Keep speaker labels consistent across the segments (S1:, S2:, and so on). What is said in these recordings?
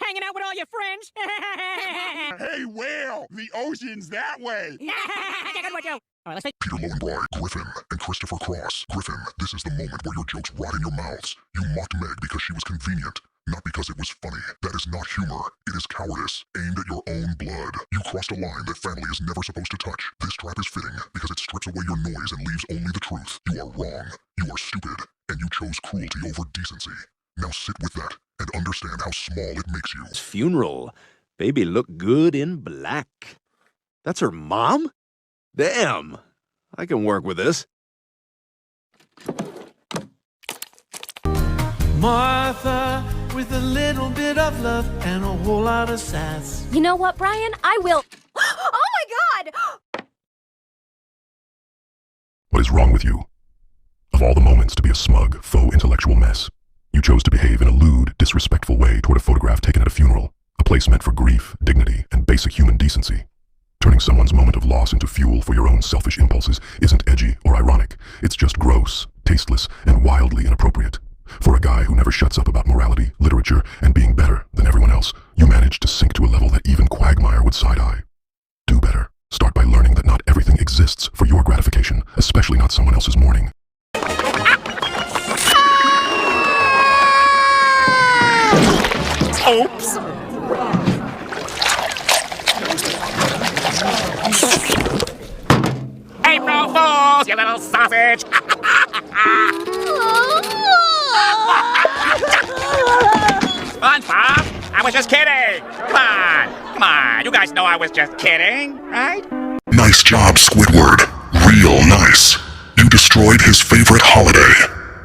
S1: hanging out with all your friends?
S2: Hey, whale! The ocean's that way!
S3: Peter Lowenbry, Griffin, and Christopher Cross. Griffin, this is the moment where your jokes rot in your mouths. You mocked Meg because she was convenient, not because it was funny. That is not humor. It is cowardice, aimed at your own blood. You crossed a line that family is never supposed to touch. This trap is fitting because it strips away your noise and leaves only the truth. You are wrong. You are stupid. And you chose cruelty over decency. Now sit with that and understand how small it makes you.
S4: Funeral. Baby looked good in black. That's her mom? Damn. I can work with this.
S5: Martha, with a little bit of love and a whole lot of sass.
S6: You know what, Brian? I will... Oh my God!
S3: What is wrong with you? Of all the moments to be a smug, faux intellectual mess, you chose to behave in a lewd, disrespectful way toward a photograph taken at a funeral, a place meant for grief, dignity, and basic human decency. Turning someone's moment of loss into fuel for your own selfish impulses isn't edgy or ironic. It's just gross, tasteless, and wildly inappropriate. For a guy who never shuts up about morality, literature, and being better than everyone else, you managed to sink to a level that even Quagmire would side-eye. Do better. Start by learning that not everything exists for your gratification, especially not someone else's mourning.
S2: Oops!
S1: April Fools, you little sausage! SpongeBob, I was just kidding! Come on, you guys know I was just kidding, right?
S3: Nice job, Squidward. Real nice. You destroyed his favorite holiday.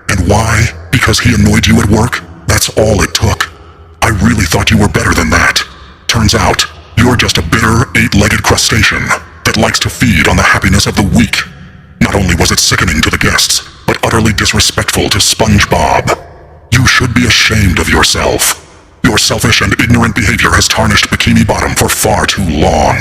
S3: And why? Because he annoyed you at work? That's all it took. I really thought you were better than that. Turns out, you're just a bitter, eight-legged crustacean that likes to feed on the happiness of the weak. Not only was it sickening to the guests, but utterly disrespectful to Spongebob. You should be ashamed of yourself. Your selfish and ignorant behavior has tarnished Bikini Bottom for far too long.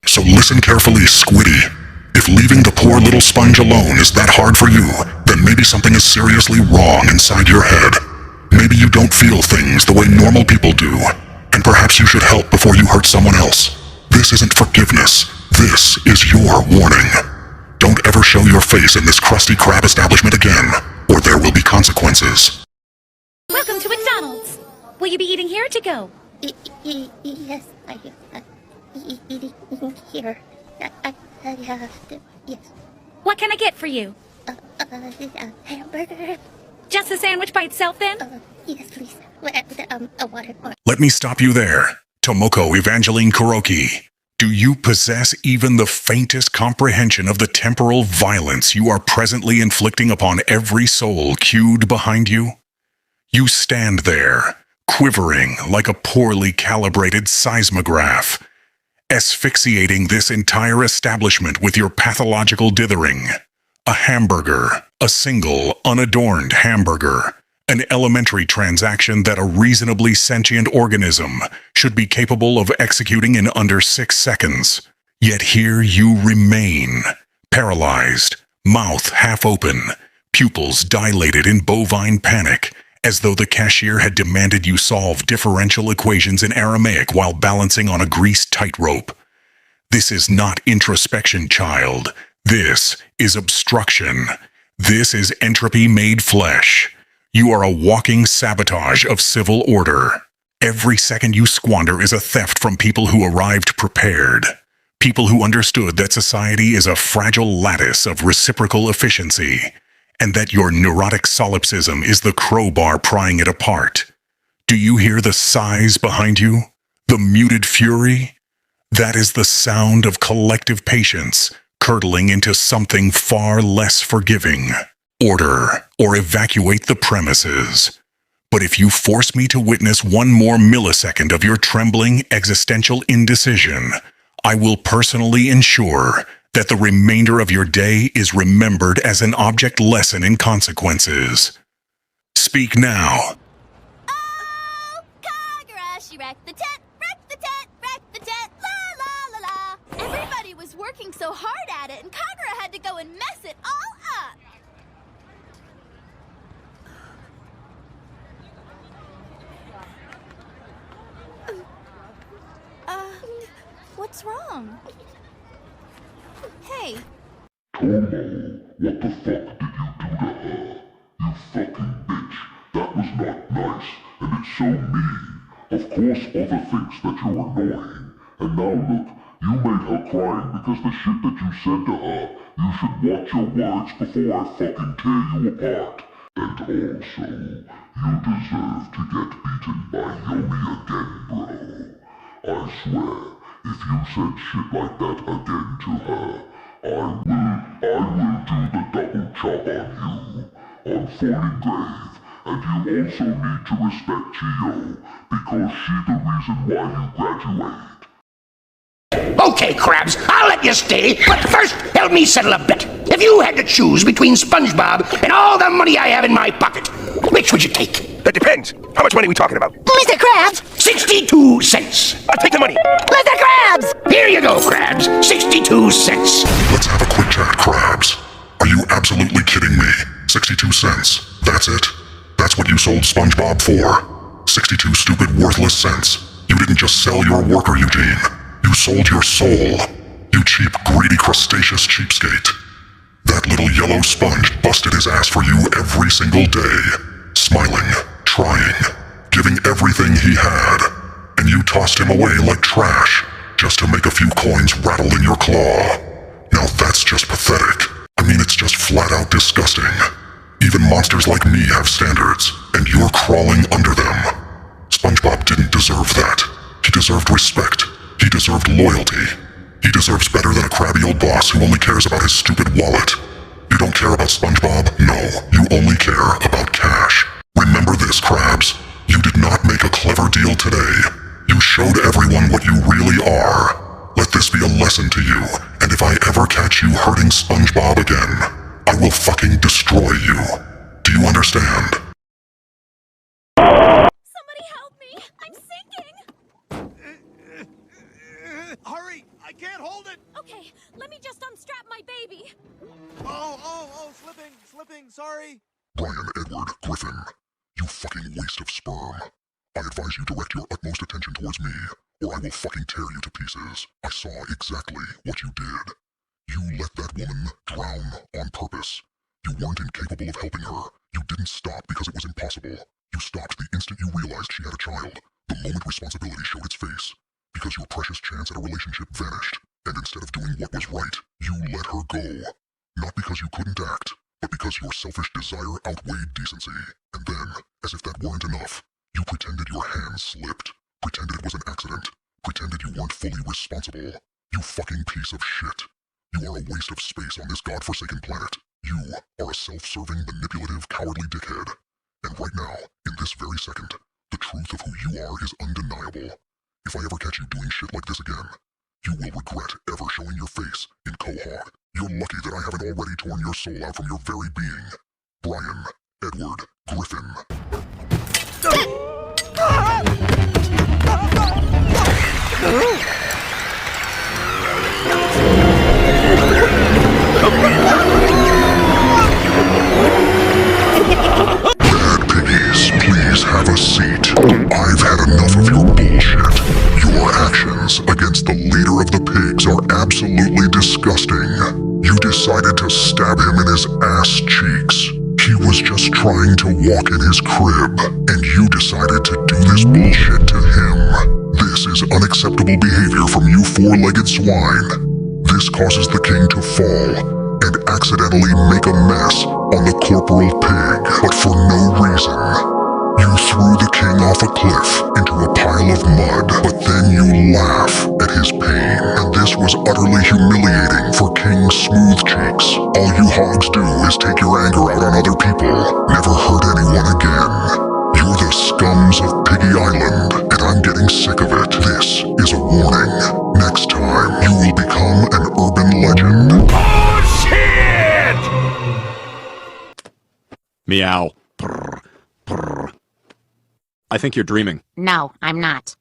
S3: So listen carefully, Squiddy. If leaving the poor little sponge alone is that hard for you, then maybe something is seriously wrong inside your head. Maybe you don't feel things the way normal people do, and perhaps you should help before you hurt someone else. This isn't forgiveness. This is your warning. Don't ever show your face in this crusty crab establishment again, or there will be consequences.
S6: Welcome to McDonald's. Will you be eating here or to go?
S7: Yes, I eating here. I have to, yes.
S6: What can I get for you?
S7: Hamburger.
S6: Just a sandwich by itself, then?
S7: Yes, please. A water.
S8: Let me stop you there. Tomoko Evangeline Kuroki. Do you possess even the faintest comprehension of the temporal violence you are presently inflicting upon every soul queued behind you? You stand there, quivering like a poorly calibrated seismograph, asphyxiating this entire establishment with your pathological dithering. A hamburger, a single, unadorned hamburger, an elementary transaction that a reasonably sentient organism should be capable of executing in under 6 seconds. Yet here you remain, paralyzed, mouth half open, pupils dilated in bovine panic, as though the cashier had demanded you solve differential equations in Aramaic while balancing on a greased tightrope. This is not introspection, child. This is obstruction. This is entropy made flesh. You are a walking sabotage of civil order. Every second you squander is a theft from people who arrived prepared. People who understood that society is a fragile lattice of reciprocal efficiency, and that your neurotic solipsism is the crowbar prying it apart. Do you hear the sighs behind you? The muted fury? That is the sound of collective patience, curdling into something far less forgiving. Order, or evacuate the premises. But if you force me to witness one more millisecond of your trembling existential indecision, I will personally ensure that the remainder of your day is remembered as an object lesson in consequences. Speak now.
S7: Oh, Kagura, she wrecked the tent, wrecked the tent, wrecked the tent, la la la la. Everybody was working so hard at it, and Kagura had to go and mess it all up. What's wrong? Hey.
S3: Tomo, what the fuck did you do to her? You fucking bitch. That was not nice, and it's so mean. Of course Other thinks that you're annoying. And now look, you made her crying because the shit that you said to her. You should watch your words before I fucking tear you apart. And also, you deserve to get beaten by Yomi again, bro. I swear, if you said shit like that again to her, I will do the double chop on you, on Falling Grave, and you also need to respect Chio, because she's the reason why you graduate.
S9: Okay, Krabs, I'll let you stay, but first, help me settle a bet. If you had to choose between Spongebob and all the money I have in my pocket, which would you take?
S10: That depends. How much money are we talking about?
S7: Mr. Krabs!
S9: 62 cents.
S10: I'll take the money.
S7: Mr. Krabs!
S9: Here you go, Krabs. 62 cents.
S3: Let's have a quick chat, Krabs. Are you absolutely kidding me? 62 cents. That's it? That's what you sold SpongeBob for? 62 stupid, worthless cents. You didn't just sell your worker, Eugene. You sold your soul. You cheap, greedy, crustaceous cheapskate. That little yellow sponge busted his ass for you every single day. Smiling, trying, giving everything he had. And you tossed him away like trash, just to make a few coins rattle in your claw. Now that's just pathetic. I mean, it's just flat out disgusting. Even monsters like me have standards, and you're crawling under them. SpongeBob didn't deserve that. He deserved respect. He deserved loyalty. He deserves better than a crabby old boss who only cares about his stupid wallet. You don't care about SpongeBob? No, you only care about cash. Remember this, Krabs. You did not make a clever deal today. You showed everyone what you really are. Let this be a lesson to you, and if I ever catch you hurting SpongeBob again, I will fucking destroy you. Do you understand?
S7: Somebody help me! I'm sinking!
S5: Hurry! I can't hold it!
S7: Okay, let me just unstrap my baby.
S5: Oh, slipping, sorry.
S3: Brian Edward Griffin, you fucking waste of sperm. I advise you direct your utmost attention towards me, or I will fucking tear you to pieces. I saw exactly what you did. You let that woman drown on purpose. You weren't incapable of helping her. You didn't stop because it was impossible. You stopped the instant you realized she had a child, the moment responsibility showed its face. Because your precious chance at a relationship vanished, and instead of doing what was right, you let her go. Not because you couldn't act, but because your selfish desire outweighed decency. And then, as if that weren't enough, you pretended your hand slipped, pretended it was an accident, pretended you weren't fully responsible. You fucking piece of shit. You are a waste of space on this godforsaken planet. You are a self-serving, manipulative, cowardly dickhead. And right now, in this very second, the truth of who you are is undeniable. If I ever catch you doing shit like this again, you will regret ever showing your face in Quahog. You're lucky that I haven't already torn your soul out from your very being. Brian Edward Griffin. Bad piggies, please have a seat. I've had enough of your bullshit. Your actions against the leader of the pigs are absolutely disgusting. You decided to stab him in his ass cheeks. He was just trying to walk in his crib, and you decided to do this bullshit to him. This is unacceptable behavior from you four-legged swine. This causes the king to fall, and accidentally make a mess on the corporal pig, but for no reason. You threw the king off a cliff into a pile of mud, but then you laugh at his pain, and this was utterly humiliating for King Smoothcheeks. All you hogs do is take your anger out on other people, never hurt anyone again. You're the scums of Piggy Island, and I'm getting sick of it. This is a warning. Next time, you will become an urban legend.
S1: Bullshit!
S4: Meow. Purr. Purr. I think you're dreaming.
S6: No, I'm not.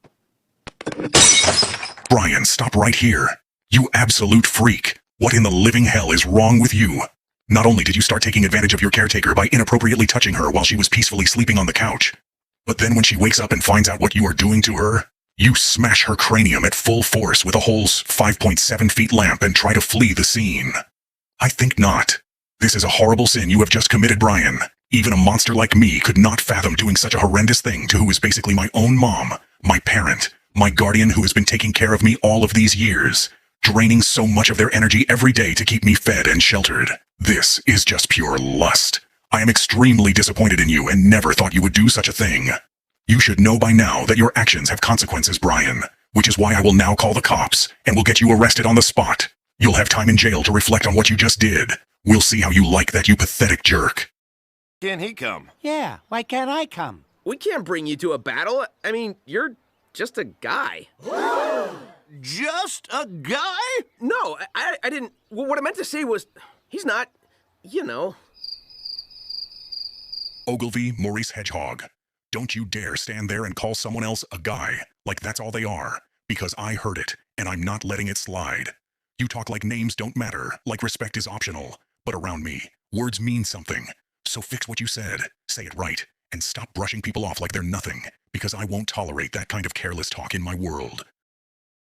S8: Brian, stop right here. You absolute freak. What in the living hell is wrong with you? Not only did you start taking advantage of your caretaker by inappropriately touching her while she was peacefully sleeping on the couch, but then when she wakes up and finds out what you are doing to her, You smash her cranium at full force with a whole 5.7 feet lamp and try to flee the scene. I think not. This is a horrible sin you have just committed, Brian. Even a monster like me could not fathom doing such a horrendous thing to who is basically my own mom, my parent, my guardian who has been taking care of me all of these years, draining so much of their energy every day to keep me fed and sheltered. This is just pure lust. I am extremely disappointed in you and never thought you would do such a thing. You should know by now that your actions have consequences, Brian, which is why I will now call the cops and will get you arrested on the spot. You'll have time in jail to reflect on what you just did. We'll see how you like that, you pathetic jerk.
S10: Can't he come?
S11: Yeah, why can't I come?
S12: We can't bring you to a battle. I mean, you're just a guy.
S11: Just a guy?
S12: No, I didn't. Well, what I meant to say was, he's not, you know.
S8: Ogilvy, Maurice Hedgehog, don't you dare stand there and call someone else a guy, like that's all they are, because I heard it, and I'm not letting it slide. You talk like names don't matter, like respect is optional, but around me, words mean something. So fix what you said, say it right, and stop brushing people off like they're nothing, because I won't tolerate that kind of careless talk in my world.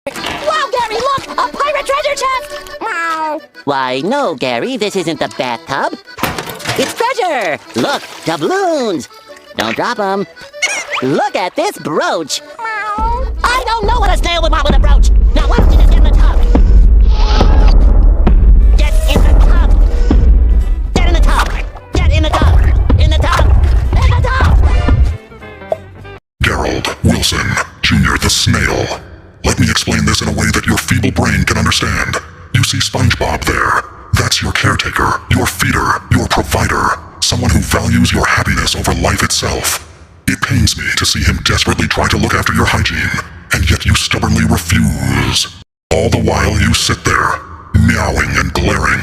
S7: Wow, Gary, look! A pirate treasure chest! Meow!
S13: Why, no, Gary, this isn't the bathtub. It's treasure! Look, doubloons! Don't drop them. Look at this brooch!
S7: Meow!
S13: I don't know what a snail would want with a brooch! Now why don't you just get in the tub? Get in the tub! Get in the tub! Get in the tub! In the tub! In the tub!
S3: Gerald Wilson, Jr. the Snail. Let me explain this in a way that your feeble brain can understand. You see Spongebob there. That's your caretaker, your feeder, your provider. Someone who values your happiness over life itself. It pains me to see him desperately try to look after your hygiene, and yet you stubbornly refuse. All the while you sit there, meowing and glaring,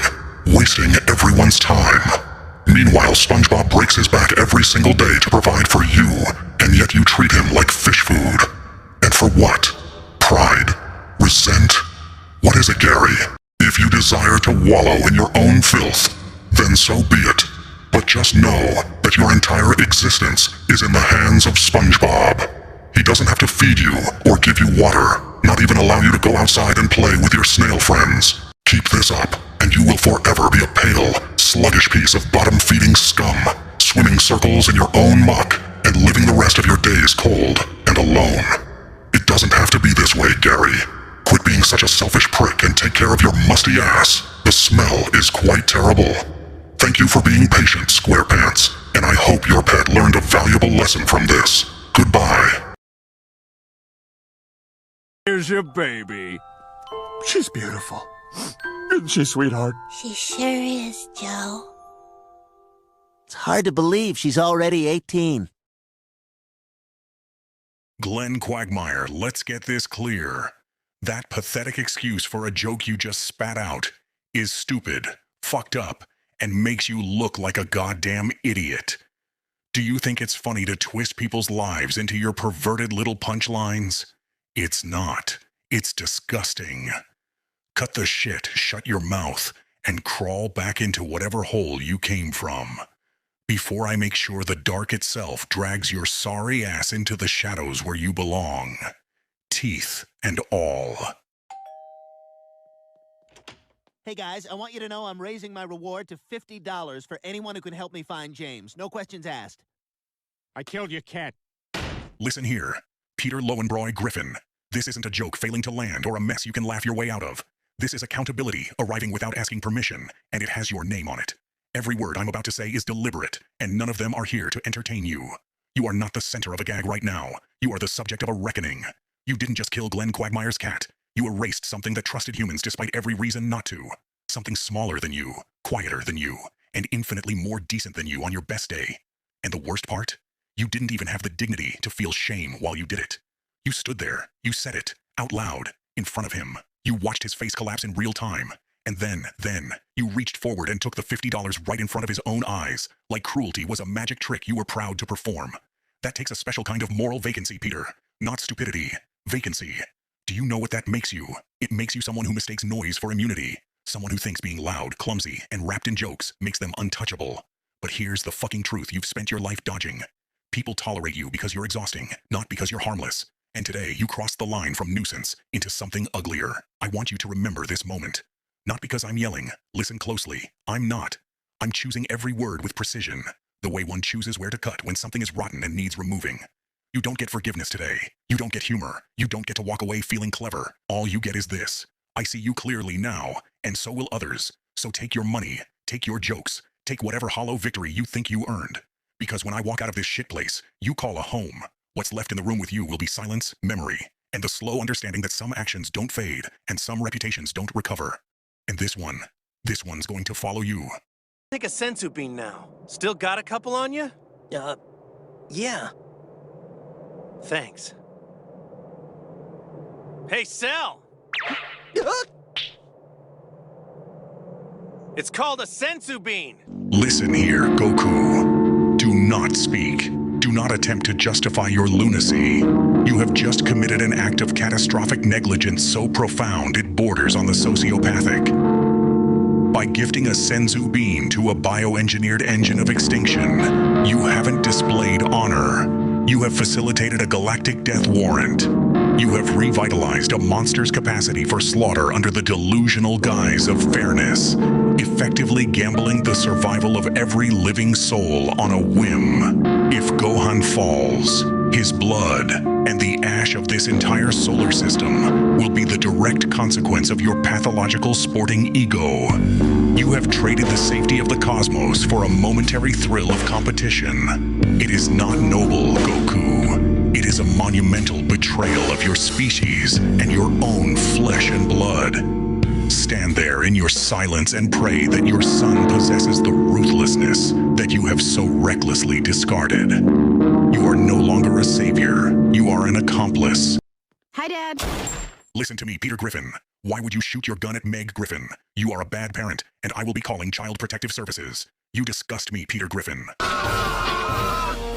S3: wasting everyone's time. Meanwhile, Spongebob breaks his back every single day to provide for you, and yet you treat him like fish food. And for what? Pride? Resent? What is it, Gary? If you desire to wallow in your own filth, then so be it. But just know that your entire existence is in the hands of Spongebob. He doesn't have to feed you or give you water, not even allow you to go outside and play with your snail friends. Keep this up, and you will forever be a pale, sluggish piece of bottom-feeding scum, swimming circles in your own muck, and living the rest of your days cold and alone. It doesn't have to be this way, Gary. Quit being such a selfish prick and take care of your musty ass. The smell is quite terrible. Thank you for being patient, SquarePants, and I hope your pet learned a valuable lesson from this. Goodbye.
S2: Here's your baby. She's beautiful. Isn't she, sweetheart?
S11: She sure is, Joe. It's hard to believe she's already 18.
S8: Glenn Quagmire, let's get this clear. That pathetic excuse for a joke you just spat out is stupid, fucked up, and makes you look like a goddamn idiot. Do you think it's funny to twist people's lives into your perverted little punchlines? It's not. It's disgusting. Cut the shit, shut your mouth, and crawl back into whatever hole you came from. Before I make sure the dark itself drags your sorry ass into the shadows where you belong. Teeth and all.
S11: Hey guys, I want you to know I'm raising my reward to $50 for anyone who can help me find James. No questions asked.
S2: I killed your cat.
S8: Listen here, Peter Lowenbroy Griffin. This isn't a joke failing to land or a mess you can laugh your way out of. This is accountability arriving without asking permission, and it has your name on it. Every word I'm about to say is deliberate, and none of them are here to entertain you. You are not the center of a gag right now. You are the subject of a reckoning. You didn't just kill Glenn Quagmire's cat. You erased something that trusted humans despite every reason not to. Something smaller than you, quieter than you, and infinitely more decent than you on your best day. And the worst part? You didn't even have the dignity to feel shame while you did it. You stood there, you said it, out loud, in front of him. You watched his face collapse in real time. And then, you reached forward and took the $50 right in front of his own eyes, like cruelty was a magic trick you were proud to perform. That takes a special kind of moral vacancy, Peter. Not stupidity. Vacancy. Do you know what that makes you? It makes you someone who mistakes noise for immunity. Someone who thinks being loud, clumsy, and wrapped in jokes makes them untouchable. But here's the fucking truth you've spent your life dodging. People tolerate you because you're exhausting, not because you're harmless. And today, you crossed the line from nuisance into something uglier. I want you to remember this moment. Not because I'm yelling. Listen closely. I'm not. I'm choosing every word with precision, the way one chooses where to cut when something is rotten and needs removing. You don't get forgiveness today. You don't get humor. You don't get to walk away feeling clever. All you get is this. I see you clearly now, and so will others. So take your money, take your jokes, take whatever hollow victory you think you earned. Because when I walk out of this shit place, you call a home. What's left in the room with you will be silence, memory, and the slow understanding that some actions don't fade and some reputations don't recover. And this one's going to follow you.
S14: Take a sensu bean now. Still got a couple on you?
S15: Yeah.
S14: Thanks. Hey, Cell! It's called a sensu bean.
S8: Listen here, Goku. Do not speak. Do not attempt to justify your lunacy. You have just committed an act of catastrophic negligence so profound it borders on the sociopathic. By gifting a senzu bean to a bioengineered engine of extinction, you haven't displayed honor. You have facilitated a galactic death warrant. You have revitalized a monster's capacity for slaughter under the delusional guise of fairness, effectively gambling the survival of every living soul on a whim. If Gohan falls, his blood and the ash of this entire solar system will be the direct consequence of your pathological sporting ego. You have traded the safety of the cosmos for a momentary thrill of competition. It is not noble, Goku. It is a monumental betrayal of your species and your own flesh and blood. Stand there in your silence and pray that your son possesses the ruthlessness that you have so recklessly discarded. You are no longer a savior. You are an accomplice.
S16: Hi, Dad.
S8: Listen to me, Peter Griffin. Why would you shoot your gun at Meg Griffin? You are a bad parent, and I will be calling Child Protective Services. You disgust me, Peter Griffin.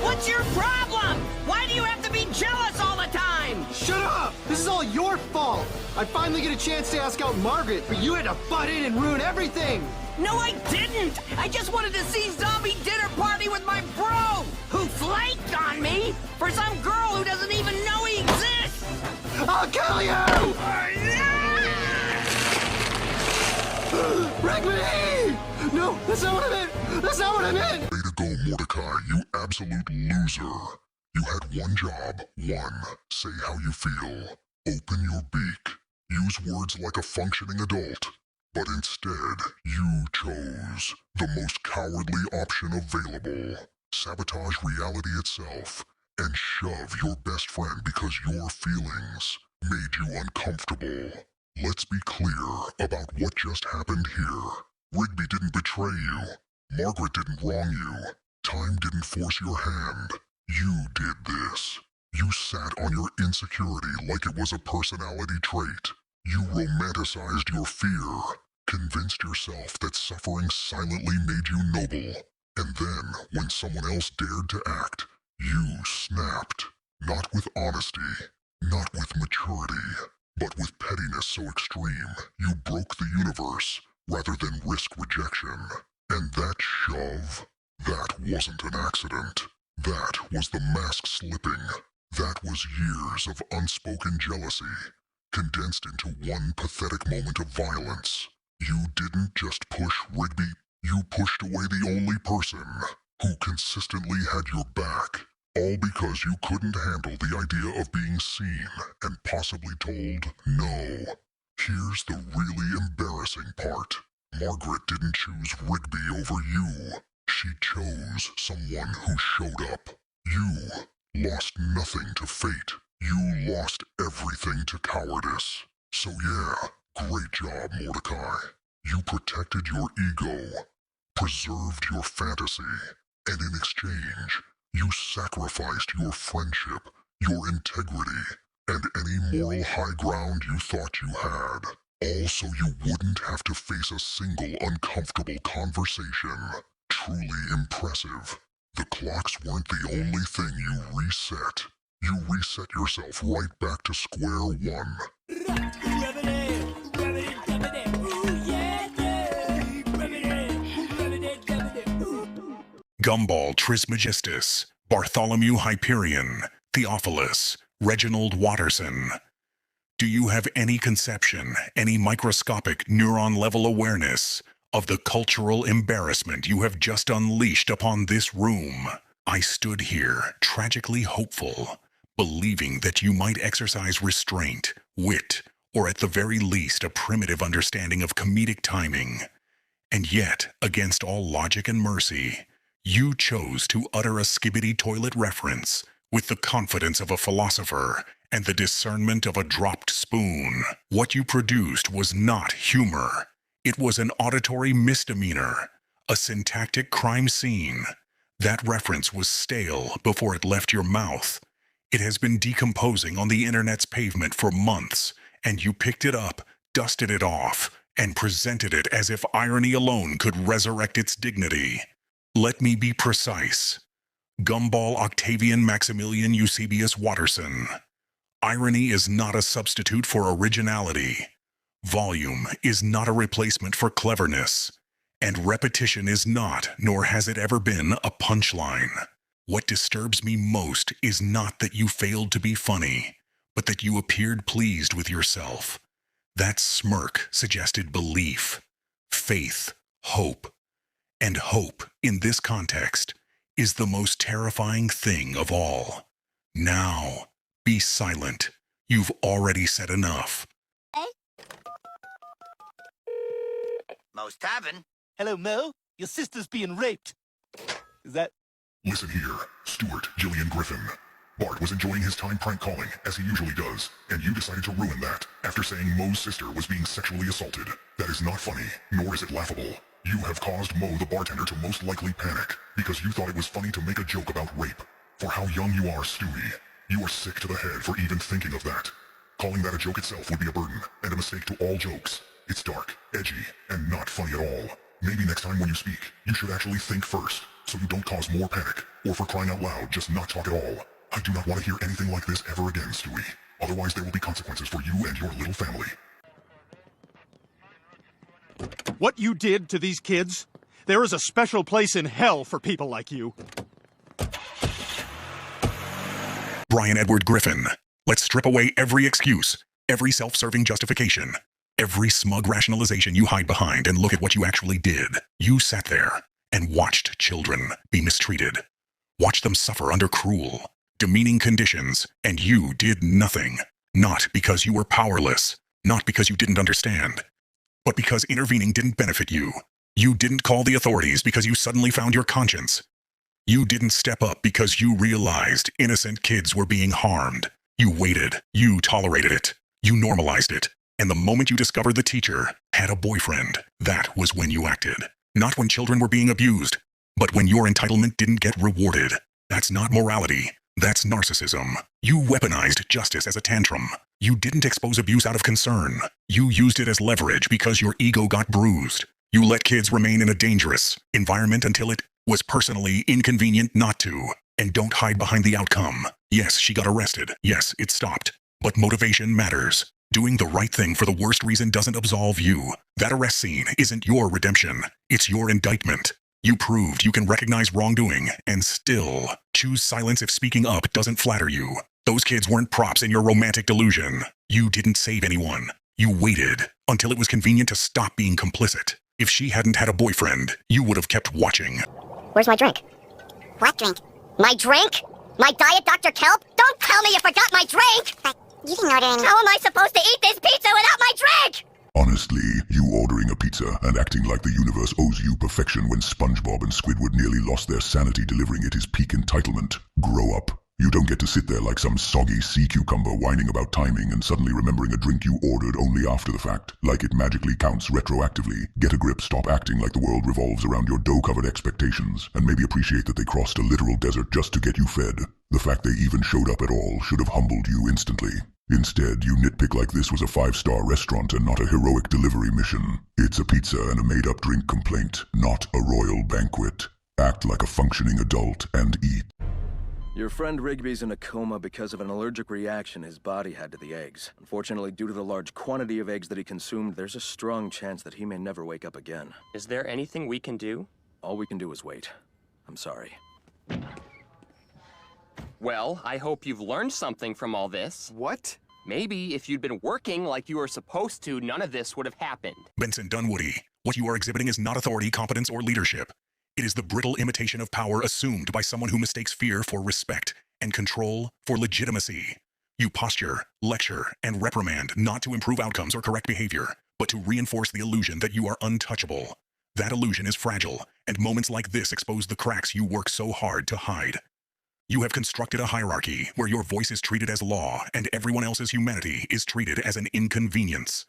S17: What's your problem? Why do you have to be jealous all the time?
S18: Shut up! This is all your fault! I finally get a chance to ask out Margaret, but you had to butt in and ruin everything!
S17: No, I didn't! I just wanted to see Zombie Dinner Party with my bro, who flaked on me for some girl who doesn't even know he exists!
S18: I'll kill you! Rigby! No, that's not what I meant! That's not what I meant!
S3: Way to go, Mordecai, you absolute loser. You had one job. One. Say how you feel. Open your beak. Use words like a functioning adult. But instead, you chose the most cowardly option available. Sabotage reality itself and shove your best friend because your feelings made you uncomfortable. Let's be clear about what just happened here. Rigby didn't betray you. Margaret didn't wrong you. Time didn't force your hand. You did this. You sat on your insecurity like it was a personality trait. You romanticized your fear, convinced yourself that suffering silently made you noble. And then, when someone else dared to act, you snapped. Not with honesty, not with maturity, but with pettiness so extreme, you broke the universe rather than risk rejection. And that shove, that wasn't an accident. That was the mask slipping. That was years of unspoken jealousy, condensed into one pathetic moment of violence. You didn't just push Rigby, you pushed away the only person who consistently had your back, all because you couldn't handle the idea of being seen and possibly told no. Here's the really embarrassing part. Margaret didn't choose Rigby over you. She chose someone who showed up. You lost nothing to fate. You lost everything to cowardice. So yeah, great job, Mordecai. You protected your ego, preserved your fantasy, and in exchange, you sacrificed your friendship, your integrity, and any moral high ground you thought you had. All so you wouldn't have to face a single uncomfortable conversation. Truly impressive. The clocks weren't the only thing you reset. You reset yourself right back to square one. Gumball Trismegistus, Bartholomew Hyperion, Theophilus,
S8: Reginald Watterson. Do you have any conception, any microscopic neuron-level awareness of the cultural embarrassment you have just unleashed upon this room? I stood here, tragically hopeful, believing that you might exercise restraint, wit, or at the very least a primitive understanding of comedic timing. And yet, against all logic and mercy, you chose to utter a Skibidi toilet reference with the confidence of a philosopher and the discernment of a dropped spoon. What you produced was not humor. It was an auditory misdemeanor, a syntactic crime scene. That reference was stale before it left your mouth. It has been decomposing on the internet's pavement for months, and you picked it up, dusted it off, and presented it as if irony alone could resurrect its dignity. Let me be precise. Gumball Octavian Maximilian Eusebius Watterson. Irony is not a substitute for originality. Volume is not a replacement for cleverness. And repetition is not, nor has it ever been, a punchline. What disturbs me most is not that you failed to be funny, but that you appeared pleased with yourself. That smirk suggested belief, faith, hope. And hope, in this context, is the most terrifying thing of all. Now, be silent. You've already said enough.
S11: Mo's Tavern. Hello, Mo. Your sister's being raped. Is that...
S3: Listen here, Stuart Gillian Griffin. Bart was enjoying his time prank calling, as he usually does, and you decided to ruin that after saying Mo's sister was being sexually assaulted. That is not funny, nor is it laughable. You have caused Mo the bartender to most likely panic, because you thought it was funny to make a joke about rape. For how young you are, Stewie, you are sick to the head for even thinking of that. Calling that a joke itself would be a burden, and a mistake to all jokes. It's dark, edgy, and not funny at all. Maybe next time when you speak, you should actually think first, so you don't cause more panic, or for crying out loud, just not talk at all. I do not want to hear anything like this ever again, Stewie. Otherwise there will be consequences for you and your little family.
S2: What you did to these kids? There is a special place in hell for people like you.
S8: Brian Edward Griffin. Let's strip away every excuse, every self-serving justification, every smug rationalization you hide behind, and look at what you actually did. You sat there and watched children be mistreated. Watched them suffer under cruel, demeaning conditions, and you did nothing. Not because you were powerless, not because you didn't understand, but because intervening didn't benefit you. You didn't call the authorities because you suddenly found your conscience. You didn't step up because you realized innocent kids were being harmed. You waited. You tolerated it. You normalized it. And the moment you discovered the teacher had a boyfriend, that was when you acted. Not when children were being abused, but when your entitlement didn't get rewarded. That's not morality. That's narcissism. You weaponized justice as a tantrum. You didn't expose abuse out of concern. You used it as leverage because your ego got bruised. You let kids remain in a dangerous environment until it was personally inconvenient not to. And don't hide behind the outcome. Yes, she got arrested. Yes, it stopped. But motivation matters. Doing the right thing for the worst reason doesn't absolve you. That arrest scene isn't your redemption. It's your indictment. You proved you can recognize wrongdoing and still choose silence if speaking up doesn't flatter you. Those kids weren't props in your romantic delusion. You didn't save anyone. You waited until it was convenient to stop being complicit. If she hadn't had a boyfriend, you would have kept watching.
S16: Where's my drink? What drink? My drink? My Diet Dr. Kelp? Don't tell me you forgot my drink! But you didn't order any. How am I supposed to eat this pizza without my drink?
S3: Honestly, you ordering a pizza and acting like the universe owes you perfection when Spongebob and Squidward nearly lost their sanity delivering it is peak entitlement. Grow up. You don't get to sit there like some soggy sea cucumber whining about timing and suddenly remembering a drink you ordered only after the fact, like it magically counts retroactively. Get a grip, stop acting like the world revolves around your dough-covered expectations, and maybe appreciate that they crossed a literal desert just to get you fed. The fact they even showed up at all should have humbled you instantly. Instead, you nitpick like this was a 5-star restaurant and not a heroic delivery mission. It's a pizza and a made-up drink complaint, not a royal banquet. Act like a functioning adult and eat.
S19: Your friend Rigby's in a coma because of an allergic reaction his body had to the eggs. Unfortunately, due to the large quantity of eggs that he consumed, there's a strong chance that he may never wake up again.
S20: Is there anything we can do?
S19: All we can do is wait. I'm sorry.
S20: Well, I hope you've learned something from all this.
S14: What?
S20: Maybe if you'd been working like you were supposed to, none of this would have happened.
S8: Benson Dunwoody, what you are exhibiting is not authority, competence, or leadership. It is the brittle imitation of power assumed by someone who mistakes fear for respect and control for legitimacy. You posture, lecture, and reprimand not to improve outcomes or correct behavior, but to reinforce the illusion that you are untouchable. That illusion is fragile, and moments like this expose the cracks you work so hard to hide. You have constructed a hierarchy where your voice is treated as law and everyone else's humanity is treated as an inconvenience.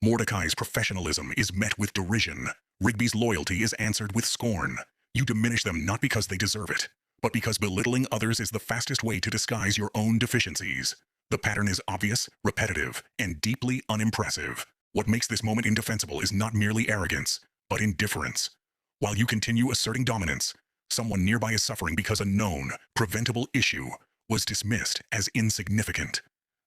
S8: Mordecai's professionalism is met with derision. Rigby's loyalty is answered with scorn. You diminish them not because they deserve it, but because belittling others is the fastest way to disguise your own deficiencies. The pattern is obvious, repetitive, and deeply unimpressive. What makes this moment indefensible is not merely arrogance, but indifference. While you continue asserting dominance, someone nearby is suffering because a known, preventable issue was dismissed as insignificant.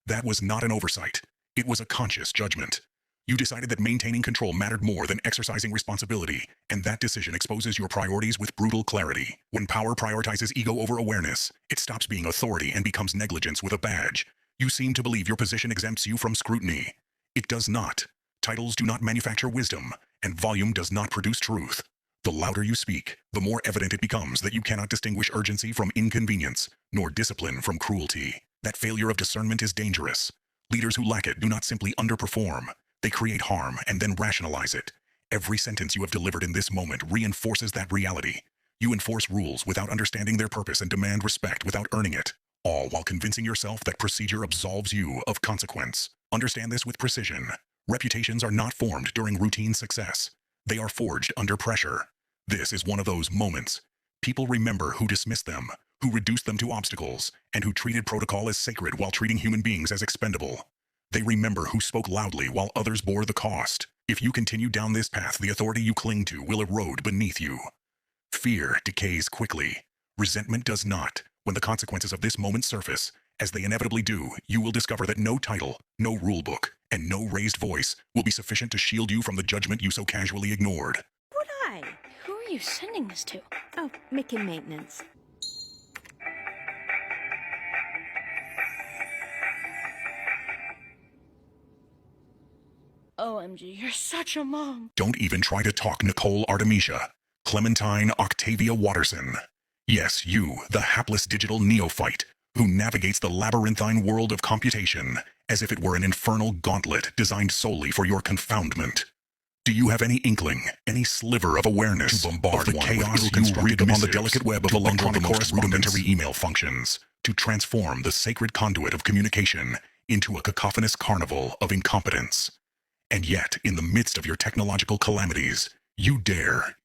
S8: That was not an oversight. It was a conscious judgment. You decided that maintaining control mattered more than exercising responsibility, and that decision exposes your priorities with brutal clarity. When power prioritizes ego over awareness, it stops being authority and becomes negligence with a badge. You seem to believe your position exempts you from scrutiny. It does not. Titles do not manufacture wisdom, and volume does not produce truth. The louder you speak, the more evident it becomes that you cannot distinguish urgency from inconvenience, nor discipline from cruelty. That failure of discernment is dangerous. Leaders who lack it do not simply underperform. They create harm and then rationalize it. Every sentence you have delivered in this moment reinforces that reality. You enforce rules without understanding their purpose and demand respect without earning it, all while convincing yourself that procedure absolves you of consequence. Understand this with precision. Reputations are not formed during routine success. They are forged under pressure. This is one of those moments. People remember who dismissed them, who reduced them to obstacles, and who treated protocol as sacred while treating human beings as expendable. They remember who spoke loudly while others bore the cost. If you continue down this path, the authority you cling to will erode beneath you. Fear decays quickly. Resentment does not. When the consequences of this moment surface, as they inevitably do, you will discover that no title, no rulebook, and no raised voice will be sufficient to shield you from the judgment you so casually ignored.
S6: Would I? Who are you sending this to?
S21: Oh, Mickey Maintenance.
S6: OMG, you're such a mom.
S8: Don't even try to talk Nicole Artemisia, Clementine Octavia Watterson. Yes, you, the hapless digital neophyte, who navigates the labyrinthine world of computation as if it were an infernal gauntlet designed solely for your confoundment. Do you have any inkling, any sliver of awareness to bombard of the chaos you read upon the delicate web of electronic rudimentary email functions, to transform the sacred conduit of communication into a cacophonous carnival of incompetence? And yet, in the midst of your technological calamities, you dare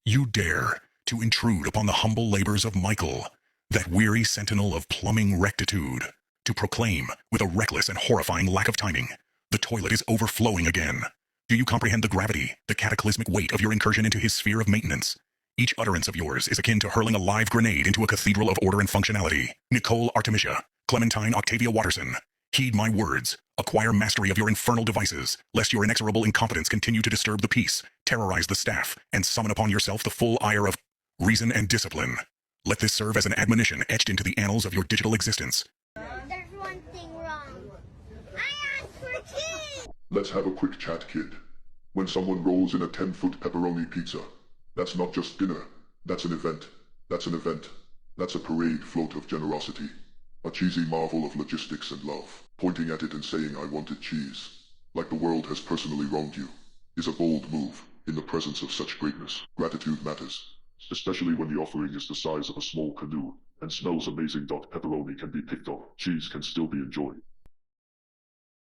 S8: to intrude upon the humble labors of Michael, that weary sentinel of plumbing rectitude, to proclaim, with a reckless and horrifying lack of timing, the toilet is overflowing again. Do you comprehend the gravity, the cataclysmic weight of your incursion into his sphere of maintenance? Each utterance of yours is akin to hurling a live grenade into a cathedral of order and functionality. Nicole Artemisia, Clementine Octavia Watterson, heed my words. Acquire mastery of your infernal devices, lest your inexorable incompetence continue to disturb the peace, terrorize the staff, and summon upon yourself the full ire of reason and discipline. Let this serve as an admonition etched into the annals of your digital existence.
S16: There's one thing wrong. I asked for tea!
S3: Let's have a quick chat, kid. When someone rolls in a 10-foot pepperoni pizza, that's not just dinner. That's an event. That's an event. That's a parade float of generosity. A cheesy marvel of logistics and love. Pointing at it and saying I wanted cheese, like the world has personally wronged you, is a bold move in the presence of such greatness. Gratitude matters, especially when the offering is the size of a small canoe, and smells amazing. Pepperoni can be picked up, cheese can still be enjoyed.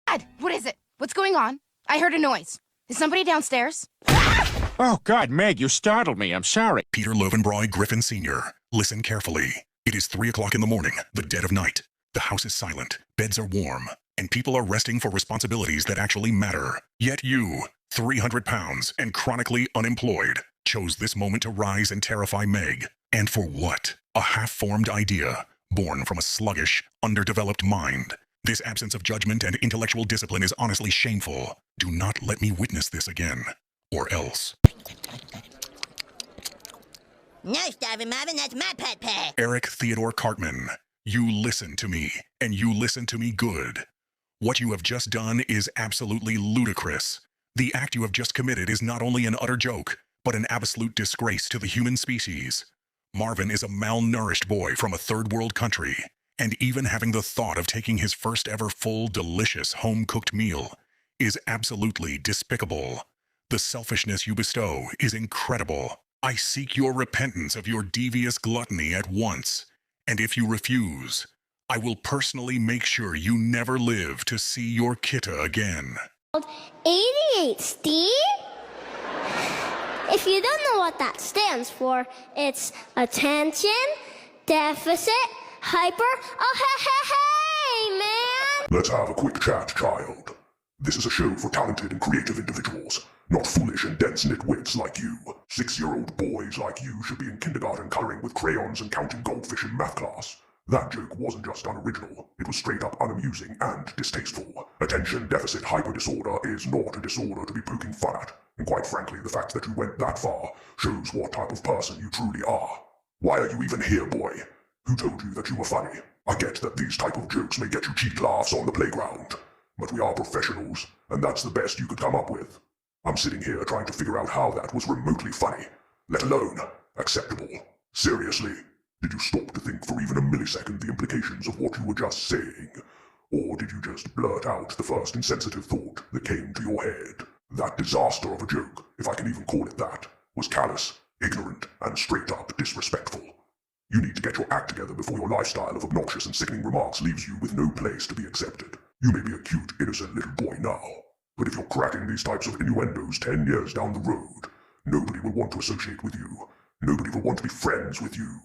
S22: Dad, what is it? What's going on? I heard a noise. Is somebody downstairs?
S2: Oh, God, Meg, you startled me. I'm sorry.
S8: Peter Lovenbroy Griffin Sr., listen carefully. It is 3 o'clock in the morning, the dead of night. The house is silent, beds are warm, and people are resting for responsibilities that actually matter. Yet you, 300 pounds and chronically unemployed, chose this moment to rise and terrify Meg. And for what? A half-formed idea, born from a sluggish, underdeveloped mind. This absence of judgment and intellectual discipline is honestly shameful. Do not let me witness this again, or else.
S16: No, Starvin' Marvin, that's my pet.
S8: Eric Theodore Cartman, You listen to me, and you listen to me good. What you have just done is absolutely ludicrous. The act you have just committed is not only an utter joke, but an absolute disgrace to the human species. Marvin is a malnourished boy from a third-world country, and even having the thought of taking his first ever full, delicious, home-cooked meal is absolutely despicable. The selfishness you bestow is incredible. I seek your repentance of your devious gluttony at once, and if you refuse, I will personally make sure you never live to see your Kitta again.
S5: ADHD? If you don't know what that stands for, it's attention, deficit, hyper. Oh, hey, man!
S3: Let's have a quick chat, child. This is a show for talented and creative individuals, not foolish and dense nitwits like you. 6-year-old boys like you should be in kindergarten coloring with crayons and counting goldfish in math class. That joke wasn't just unoriginal, it was straight up unamusing and distasteful. Attention deficit hyper disorder is not a disorder to be poking fun at, and quite frankly, the fact that you went that far shows what type of person you truly are. Why are you even here, boy? Who told you that you were funny? I get that these type of jokes may get you cheap laughs on the playground, but we are professionals, and that's the best you could come up with. I'm sitting here trying to figure out how that was remotely funny, let alone acceptable. Seriously, did you stop to think for even a millisecond the implications of what you were just saying? Or did you just blurt out the first insensitive thought that came to your head? That disaster of a joke, if I can even call it that, was callous, ignorant, and straight up disrespectful. You need to get your act together before your lifestyle of obnoxious and sickening remarks leaves you with no place to be accepted. You may be a cute, innocent little boy now, but if you're cracking these types of innuendos 10 years down the road, nobody will want to associate with you. Nobody will want to be friends with you.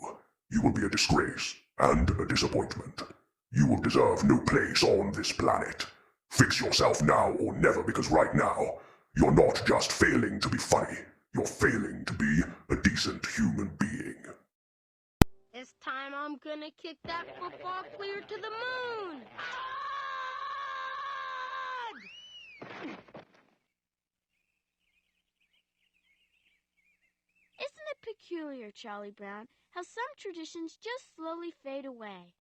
S3: You will be a disgrace and a disappointment. You will deserve no place on this planet. Fix yourself now or never, because right now, you're not just failing to be funny. You're failing to be a decent human being.
S5: This time I'm gonna kick that football clear to the moon! Isn't it peculiar, Charlie Brown, how some traditions just slowly fade away?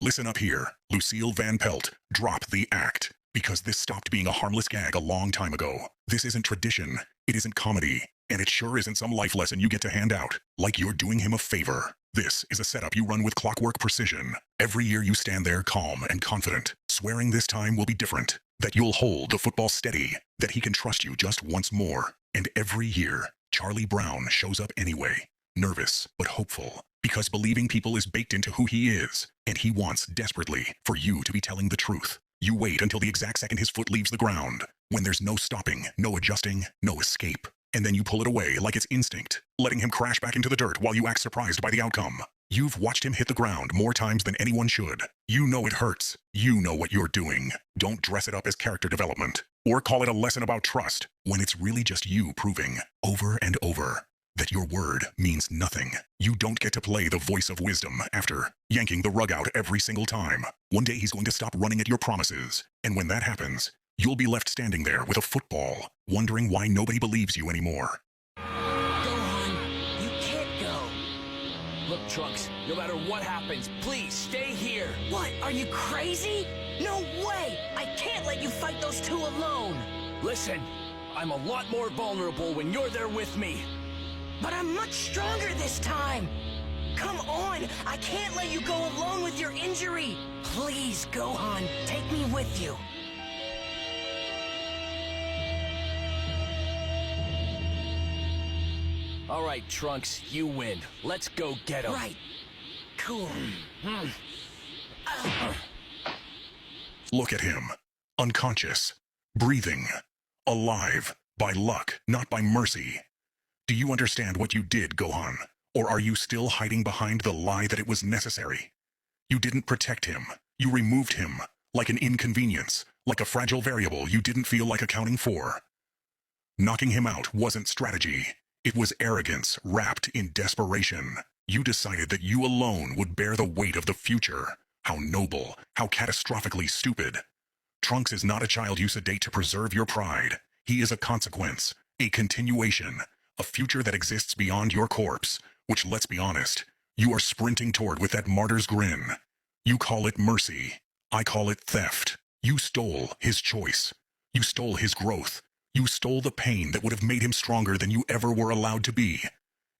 S8: Listen up here, Lucille Van Pelt. Drop the act, because this stopped being a harmless gag a long time ago. This isn't tradition, it isn't comedy, and it sure isn't some life lesson you get to hand out, like you're doing him a favor. This is a setup you run with clockwork precision. Every year you stand there calm and confident, swearing this time will be different, that you'll hold the football steady, that he can trust you just once more. And every year, Charlie Brown shows up anyway, nervous but hopeful, because believing people is baked into who he is, and he wants desperately for you to be telling the truth. You wait until the exact second his foot leaves the ground, when there's no stopping, no adjusting, no escape. And then you pull it away like it's instinct, letting him crash back into the dirt while you act surprised by the outcome. You've watched him hit the ground more times than anyone should. You know it hurts. You know what you're doing. Don't dress it up as character development, or call it a lesson about trust, when it's really just you proving, over and over, that your word means nothing. You don't get to play the voice of wisdom after yanking the rug out every single time. One day he's going to stop running at your promises, and when that happens, you'll be left standing there with a football, wondering why nobody believes you anymore.
S17: Go on. You can't go.
S9: Look, Trunks, no matter what happens, please stay here.
S17: What? Are you crazy? No way! I can't let you fight those two alone.
S9: Listen, I'm a lot more vulnerable when you're there with me.
S17: But I'm much stronger this time. Come on, I can't let you go alone with your injury. Please, Gohan, take me with you.
S9: All right, Trunks, you win. Let's go get him.
S17: Right. Cool.
S8: Look at him. Unconscious. Breathing. Alive. By luck, not by mercy. Do you understand what you did, Gohan? Or are you still hiding behind the lie that it was necessary? You didn't protect him. You removed him. Like an inconvenience. Like a fragile variable you didn't feel like accounting for. Knocking him out wasn't strategy. It was arrogance wrapped in desperation. You decided that you alone would bear the weight of the future. How noble, how catastrophically stupid. Trunks is not a child you sedate to preserve your pride. He is a consequence, a continuation, a future that exists beyond your corpse, which, let's be honest, you are sprinting toward with that martyr's grin. You call it mercy. I call it theft. You stole his choice. You stole his growth. You stole the pain that would have made him stronger than you ever were allowed to be.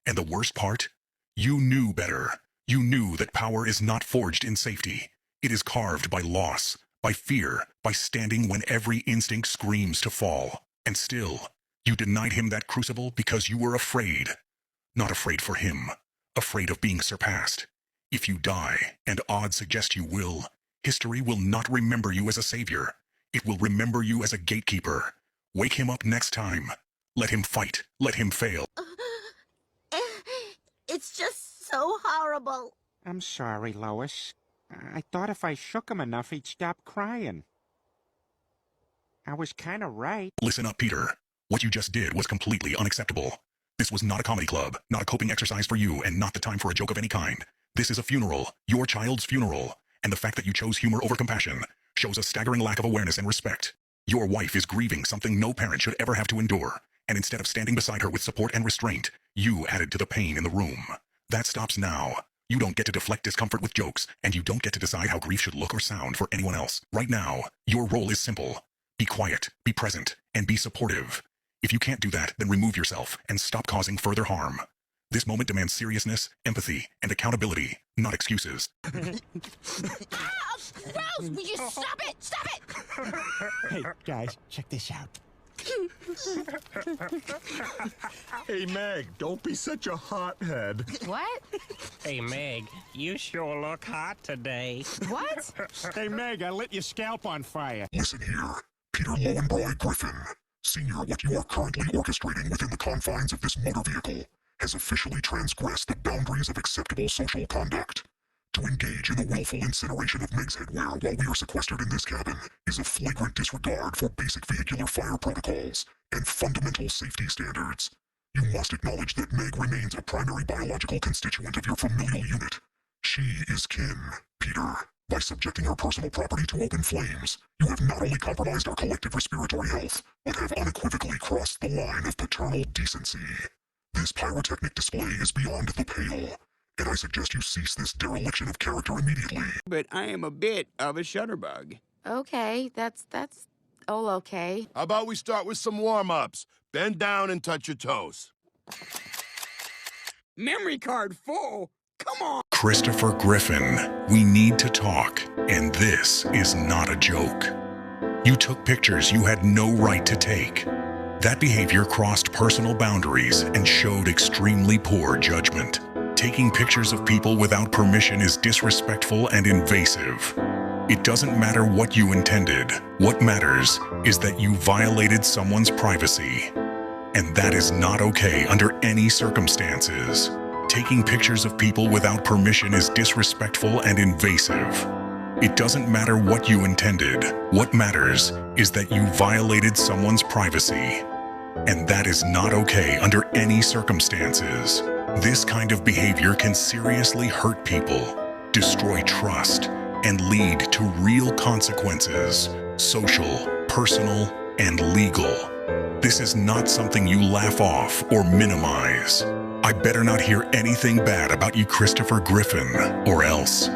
S8: And the worst part? You knew better. You knew that power is not forged in safety. It is carved by loss, by fear, by standing when every instinct screams to fall. And still, you denied him that crucible because you were afraid. Not afraid for him. Afraid of being surpassed. If you die, and odds suggest you will, history will not remember you as a savior. It will remember you as a gatekeeper. Wake him up next time. Let him fight. Let him fail.
S16: It's just so horrible.
S1: I'm sorry, Lois. I thought if I shook him enough, he'd stop crying. I was kind of right.
S8: Listen up, Peter. What you just did was completely unacceptable. This was not a comedy club, not a coping exercise for you, and not the time for a joke of any kind. This is a funeral, your child's funeral, and the fact that you chose humor over compassion shows a staggering lack of awareness and respect. Your wife is grieving something no parent should ever have to endure, and instead of standing beside her with support and restraint, you added to the pain in the room. That stops now. You don't get to deflect discomfort with jokes, and you don't get to decide how grief should look or sound for anyone else. Right now, your role is simple. Be quiet, be present, and be supportive. If you can't do that, then remove yourself and stop causing further harm. This moment demands seriousness, empathy, and accountability, not excuses.
S22: Gross! Will you stop it? Stop it!
S1: Hey, guys, check this out.
S2: Hey, Meg, don't be such a hothead.
S22: What?
S4: Hey, Meg, you sure look hot today.
S22: What?
S1: Hey, Meg, I lit your scalp on fire.
S3: Listen here, Peter Lowenbroy Griffin. Senior, what you are currently orchestrating within the confines of this motor vehicle has officially transgressed the boundaries of acceptable social conduct. To engage in the willful incineration of Meg's headwear while we are sequestered in this cabin is a flagrant disregard for basic vehicular fire protocols and fundamental safety standards. You must acknowledge that Meg remains a primary biological constituent of your familial unit. She is kin, Peter. By subjecting her personal property to open flames, you have not only compromised our collective respiratory health, but have unequivocally crossed the line of paternal decency. This pyrotechnic display is beyond the pale, and I suggest you cease this dereliction of character immediately.
S23: But I am a bit of a shutterbug.
S22: Okay, that's all okay.
S24: How about we start with some warm-ups? Bend down and touch your toes.
S23: Memory card full? Come on!
S8: Christopher Griffin, we need to talk, and this is not a joke. You took pictures you had no right to take. That behavior crossed personal boundaries and showed extremely poor judgment. Taking pictures of people without permission is disrespectful and invasive. It doesn't matter what you intended. What matters is that you violated someone's privacy. And that is not okay under any circumstances. Taking pictures of people without permission is disrespectful and invasive. It doesn't matter what you intended. What matters is that you violated someone's privacy. And that is not okay under any circumstances. This kind of behavior can seriously hurt people, destroy trust, and lead to real consequences, social, personal, and legal. This is not something you laugh off or minimize. I better not hear anything bad about you, Christopher Griffin, or else.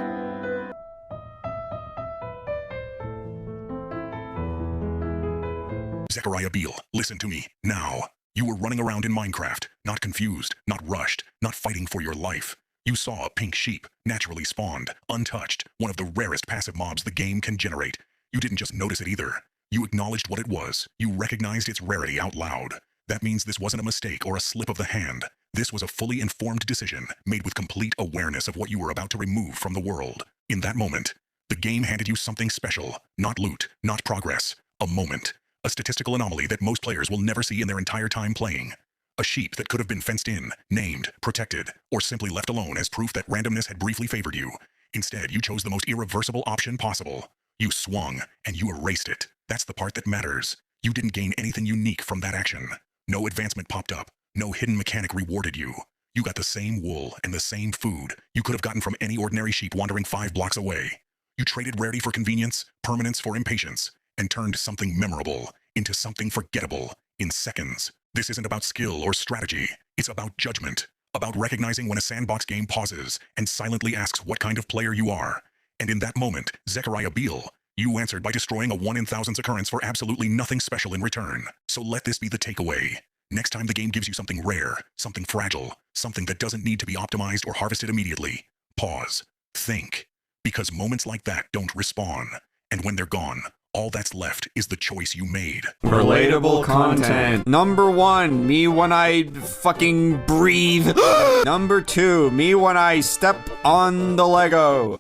S8: Zechariah Beale, listen to me, now. You were running around in Minecraft, not confused, not rushed, not fighting for your life. You saw a pink sheep, naturally spawned, untouched, one of the rarest passive mobs the game can generate. You didn't just notice it either. You acknowledged what it was. You recognized its rarity out loud. That means this wasn't a mistake or a slip of the hand. This was a fully informed decision, made with complete awareness of what you were about to remove from the world. In that moment, the game handed you something special, not loot, not progress, a moment. A statistical anomaly that most players will never see in their entire time playing. A sheep that could have been fenced in, named, protected, or simply left alone as proof that randomness had briefly favored you. Instead, you chose the most irreversible option possible. You swung, and you erased it. That's the part that matters. You didn't gain anything unique from that action. No advancement popped up. No hidden mechanic rewarded you. You got the same wool and the same food you could have gotten from any ordinary sheep wandering 5 blocks away. You traded rarity for convenience, permanence for impatience, and turned something memorable into something forgettable in seconds. This isn't about skill or strategy. It's about judgment, about recognizing when a sandbox game pauses and silently asks what kind of player you are. And in that moment, Zechariah Beale, you answered by destroying a 1 in thousands occurrence for absolutely nothing special in return. So let this be the takeaway. Next time the game gives you something rare, something fragile, something that doesn't need to be optimized or harvested immediately, pause, think. Because moments like that don't respawn. And when they're gone, all that's left is the choice you made.
S7: Relatable content. Number 1, me when I fucking breathe. Number 2, me when I step on the Lego.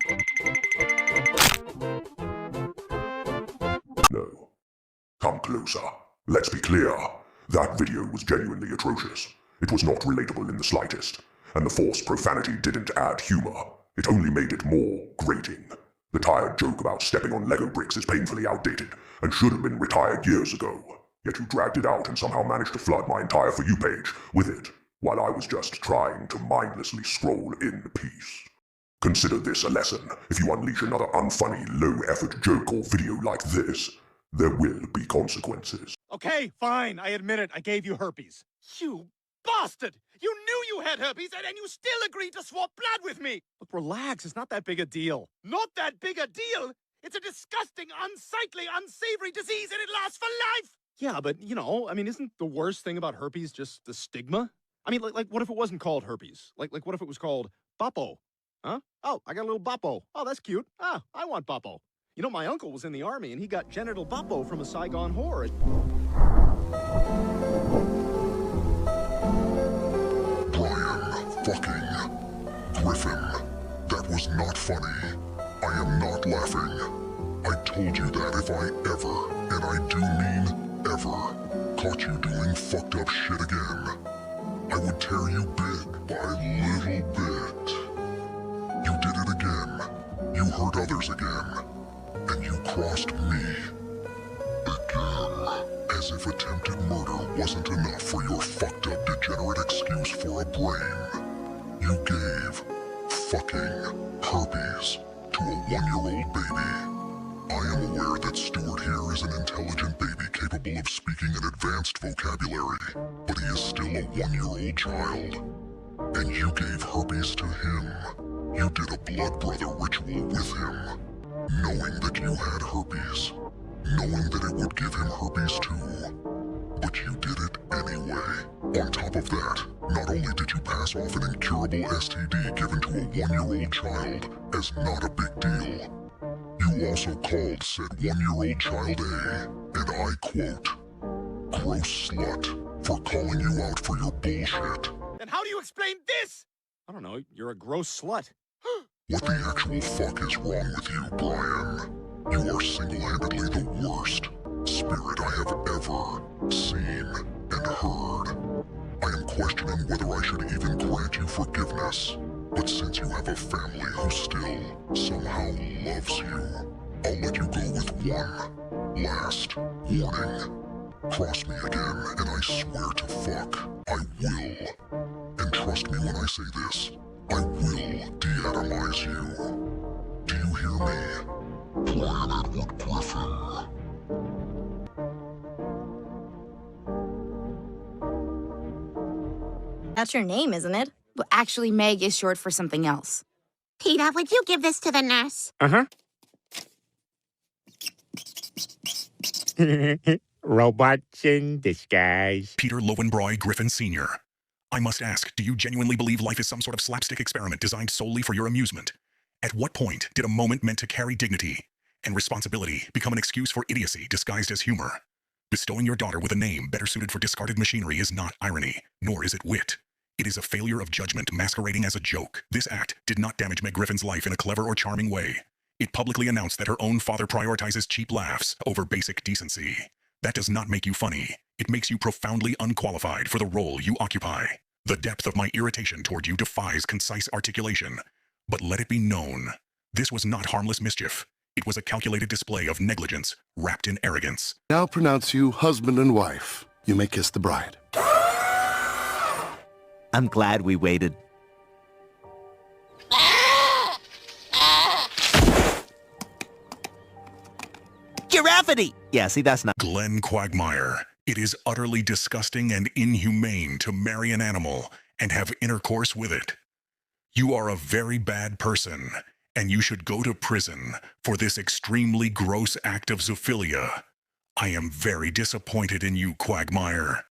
S3: No. Come closer. Let's be clear. That video was genuinely atrocious. It was not relatable in the slightest. And the forced profanity didn't add humor. It only made it more grating. The tired joke about stepping on Lego bricks is painfully outdated and should have been retired years ago. Yet you dragged it out and somehow managed to flood my entire For You page with it, while I was just trying to mindlessly scroll in peace. Consider this a lesson. If you unleash another unfunny, low-effort joke or video like this, there will be consequences.
S10: Okay, fine, I admit it, I gave you herpes. You bastard! You knew you had herpes, and you still agreed to swap blood with me! Look, relax, it's not that big a deal. Not that big a deal? It's a disgusting, unsightly, unsavory disease, and it lasts for life! Yeah, but, you know, I mean, isn't the worst thing about herpes just the stigma? I mean, like what if it wasn't called herpes? Like what if it was called Boppo? Huh? Oh, I got a little Boppo. Oh, that's cute. Ah, I want Boppo. You know, my uncle was in the army, and he got genital Boppo from a Saigon whore.
S3: Brian fucking Griffin. That was not funny. I am not laughing. I told you that if I ever, and I do mean ever, caught you doing fucked up shit again, I would tear you big by little bit. You did it again. You hurt others again. And you crossed me. Again. As if attempted murder wasn't enough for your fucked up degenerate excuse for a brain. You gave fucking herpes to a 1-year-old baby. I am aware that Stuart here is an intelligent baby capable of speaking an advanced vocabulary, but he is still a 1-year-old child. And you gave herpes to him. You did a blood brother ritual with him, knowing that you had herpes, knowing that it would give him herpes too. But you did it anyway. On top of that, not only did you pass off an incurable STD given to a 1-year-old child as not a big deal, you also called said 1-year-old child a, and I quote, gross slut for calling you out for your bullshit.
S10: Then how do you explain this? I don't know, you're a gross slut.
S3: What the actual fuck is wrong with you, Brian? You are single-handedly the worst spirit I have ever seen and heard. I am questioning whether I should even grant you forgiveness. But since you have a family who still somehow loves you, I'll let you go with one last warning. Cross me again, and I swear to fuck, I will. And trust me when I say this, I will de-atomize you. Do you hear me? Brian Edward Griffin.
S22: That's your name, isn't it? Well, actually, Meg is short for something else.
S16: Peter, would you give this to the nurse?
S1: Uh-huh. Robots in disguise.
S8: Peter Lowenbroy Griffin Sr. I must ask, do you genuinely believe life is some sort of slapstick experiment designed solely for your amusement? At what point did a moment meant to carry dignity and responsibility become an excuse for idiocy disguised as humor? Bestowing your daughter with a name better suited for discarded machinery is not irony, nor is it wit. It is a failure of judgment masquerading as a joke. This act did not damage Meg Griffin's life in a clever or charming way. It publicly announced that her own father prioritizes cheap laughs over basic decency. That does not make you funny. It makes you profoundly unqualified for the role you occupy. The depth of my irritation toward you defies concise articulation. But let it be known, this was not harmless mischief. It was a calculated display of negligence wrapped in arrogance.
S12: Now pronounce you husband and wife. You may kiss the bride.
S11: I'm glad we waited. Giraffity! Yeah, see, that's not...
S8: Glenn Quagmire, it is utterly disgusting and inhumane to marry an animal and have intercourse with it. You are a very bad person, and you should go to prison for this extremely gross act of zoophilia. I am very disappointed in you, Quagmire.